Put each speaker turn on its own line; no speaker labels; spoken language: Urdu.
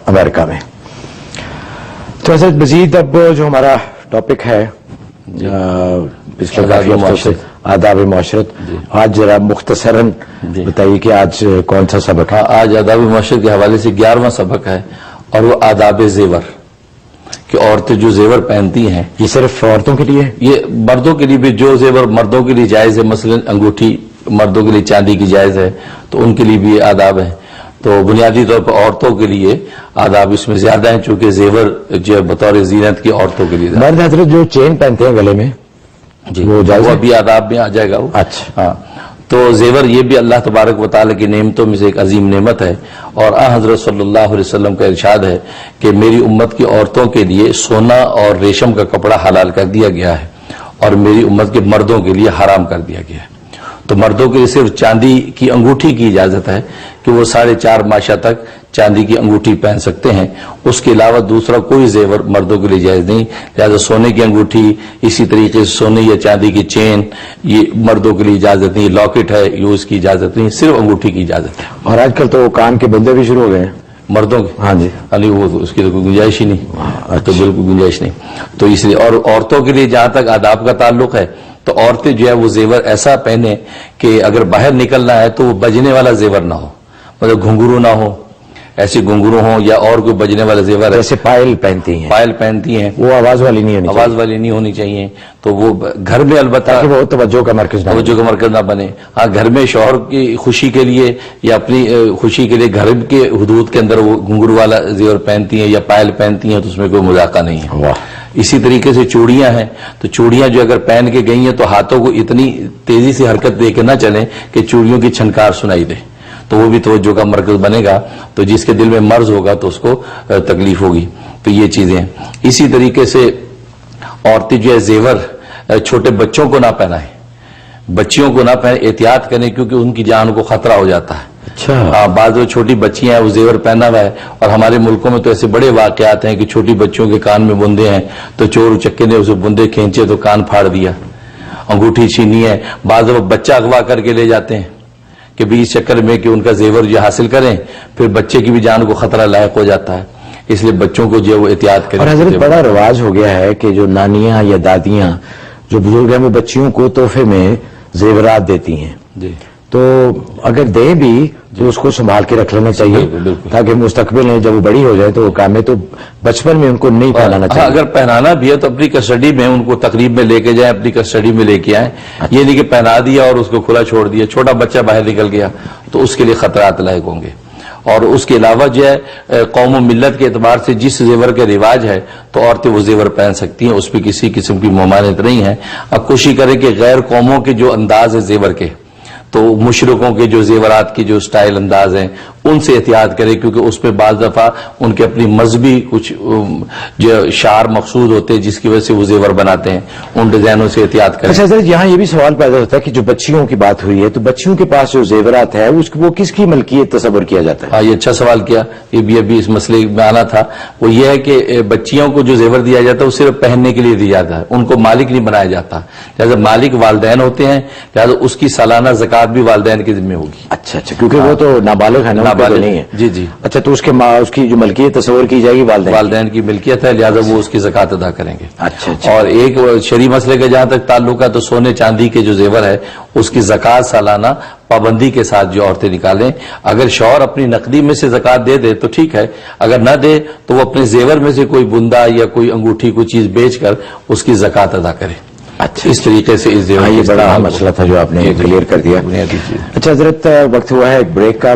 امریکہ میں. تو حضرت مزید اب جو ہمارا ٹاپک ہے پچھلے آداب معاشرت، آج ذرا مختصراً بتائیے کہ آج کون سا سبق ہے؟
آج آداب معاشرت کے حوالے سے 11واں سبق ہے، اور وہ آداب زیور، کہ عورتیں جو زیور پہنتی ہیں.
یہ صرف عورتوں کے لیے؟
یہ مردوں کے لیے بھی جو زیور مردوں کے لیے جائز ہے، مثلا انگوٹھی مردوں کے لیے چاندی کی جائز ہے، تو ان کے لیے بھی یہ آداب ہیں. تو بنیادی طور پر عورتوں کے لیے آداب اس میں زیادہ ہیں، چونکہ زیور جو بطور زینت کی عورتوں کے لیے.
مرد حضرت جو چین پہنتے ہیں گلے میں،
جی وہ ابھی آداب میں آ جائے گا وہ.
اچھا
ہاں، تو زیور یہ بھی اللہ تبارک و تعالیٰ کی نعمتوں میں سے ایک عظیم نعمت ہے. اور حضرت صلی اللہ علیہ وسلم کا ارشاد ہے کہ میری امت کی عورتوں کے لیے سونا اور ریشم کا کپڑا حلال کر دیا گیا ہے، اور میری امت کے مردوں کے لیے حرام کر دیا گیا ہے. تو مردوں کے لیے صرف چاندی کی انگوٹھی کی اجازت ہے کہ وہ 4.5 ماشا تک چاندی کی انگوٹھی پہن سکتے ہیں، اس کے علاوہ دوسرا کوئی زیور مردوں کے لیے جائز نہیں. لہذا سونے کی انگوٹھی، اسی طریقے سے سونے یا چاندی کی چین، یہ مردوں کے لیے اجازت نہیں. لاکٹ ہے یہ اس کی اجازت نہیں، صرف انگوٹھی کی اجازت ہے.
اور آج کل تو کان کے بندے بھی شروع ہو گئے ہیں
مردوں کے.
ہاں جی،
علی وہ اس کی تو کوئی گنجائش ہی نہیں. تو بالکل گنجائش نہیں. تو اس لیے، اور عورتوں کے لیے جہاں تک آداب کا تعلق ہے، تو عورتیں جو ہے وہ زیور ایسا پہنے کہ اگر باہر نکلنا ہے تو وہ بجنے والا زیور نہ ہو، مطلب گھنگرو نہ ہو، ایسے گھنگرو ہوں یا اور کوئی بجنے والا زیور.
جیسے پائل پہنتی ہیں،
پائل پہنتی ہیں،
وہ آواز والی نہیں ہونی،
آواز والی نہیں ہونی چاہیے. تو وہ گھر میں البتہ
وہ توجہ کا مرکز
نہ بنے. ہاں، گھر میں شوہر کی خوشی کے لیے یا اپنی خوشی کے لیے گھر کے حدود کے اندر وہ گھنگرو والا زیور پہنتی ہیں یا پائل پہنتی ہیں، تو اس میں کوئی مذاقہ نہیں ہے. اسی طریقے سے چوڑیاں ہیں، تو چوڑیاں جو اگر پہن کے گئی ہیں تو ہاتھوں کو اتنی تیزی سے حرکت دے کے نہ چلیں کہ چوڑیوں کی چھنکار سنائی دے، تو وہ بھی توجہ کا مرکز بنے گا. تو جس کے دل میں مرض ہوگا تو اس کو تکلیف ہوگی. تو یہ چیزیں ہیں. اسی طریقے سے عورتیں جو ہے زیور چھوٹے بچوں کو نہ پہنائیں، بچیوں کو نہ پہنائیں، احتیاط کریں، کیونکہ ان کی جان کو خطرہ ہو جاتا ہے.
اچھا،
بعض جو چھوٹی بچیاں ہیں وہ زیور پہنا ہوا ہے، اور ہمارے ملکوں میں تو ایسے بڑے واقعات ہیں کہ چھوٹی بچیوں کے کان میں بندے ہیں، تو چور اچکے نے اسے بندے کھینچے تو کان پھاڑ دیا، انگوٹھی چھینی ہے. بعض بچہ اغوا کر کے لے جاتے ہیں کہ بھی اس چکر میں کہ ان کا زیور جو حاصل کریں، پھر بچے کی بھی جان کو خطرہ لاحق ہو جاتا ہے. اس لیے بچوں کو جو ہے وہ احتیاط کریں.
اور حضرت بڑا رواج ہو گیا ہے کہ جو نانیاں یا دادیاں جو بزرگ ہیں وہ بچیوں کو تحفے میں زیورات دیتی ہیں.
جی،
تو اگر دیں بھی تو اس کو سنبھال کے رکھ لینا چاہیے،
بالکل،
تاکہ مستقبل میں جب وہ بڑی ہو جائے تو وہ کام ہے. تو بچپن میں ان کو نہیں پہنانا چاہیے.
اگر پہنانا بھی ہے تو اپنی کسٹڈی میں ان کو تقریب میں لے کے جائیں، اپنی کسٹڈی میں لے کے آئیں. یہ نہیں کہ پہنا دیا اور اس کو کھلا چھوڑ دیا، چھوٹا بچہ باہر نکل گیا تو اس کے لیے خطرات لاحق ہوں گے. اور اس کے علاوہ جو ہے قوم و ملت کے اعتبار سے جس زیور کے رواج ہے تو عورتیں وہ زیور پہن سکتی ہیں، اس پہ کسی قسم کی ممانعت نہیں ہے. اب کوشش کریں کہ غیر قوموں کے جو انداز ہے زیور کے، تو مشرقوں کے جو زیورات کی جو سٹائل انداز ہیں ان سے احتیاط کریں، کیونکہ اس میں بعض دفعہ ان کے اپنی مذہبی کچھ جو شعار مقصود ہوتے ہیں جس کی وجہ سے وہ زیور بناتے ہیں، ان ڈیزائنوں سے احتیاط کریں.
اچھا حضرت، یہاں یہ بھی سوال پیدا ہوتا ہے کہ جو بچیوں کی بات ہوئی ہے، تو بچیوں کے پاس جو زیورات ہے وہ کس کی ملکیت تصور کیا جاتا ہے؟
ہاں، یہ اچھا سوال کیا. یہ بھی ابھی اس مسئلے میں آنا تھا. وہ یہ ہے کہ بچیوں کو جو زیور دیا جاتا ہے وہ صرف پہننے کے لیے دیا جاتا ہے، ان کو مالک نہیں بنایا جاتا. لہٰذا مالک والدین ہوتے ہیں، لہٰذا اس کی سالانہ زکوٰۃ بھی والدین کے ذمہ ہوگی.
اچھا، کیونکہ وہ تو نابالغ ہے، نابالغ نہیں ہے.
جی جی.
اچھا، تو اس کی جو ملکیت تصور کی جائے گی
والدین کی ملکیت ہے، لہذا وہ اس کی زکوٰۃ ادا کریں گے.
اچھا.
اور ایک شرعی مسئلے کا جہاں تک تعلق ہے تو سونے چاندی کے جو زیور ہے اس کی زکوٰۃ سالانہ پابندی کے ساتھ جو عورتیں نکالیں. اگر شوہر اپنی نقدی میں سے زکوٰۃ دے دے تو ٹھیک ہے، اگر نہ دے تو وہ اپنے زیور میں سے کوئی بندہ یا کوئی انگوٹھی کوئی چیز بیچ کر اس کی زکوٰۃ ادا کرے.
اچھا،
اس طریقے سے اس زیور
یہ بڑا مسئلہ تھا جو آپ نے کلیئر کر دیا. اچھا حضرت، وقت ہوا ہے ایک بریک کا.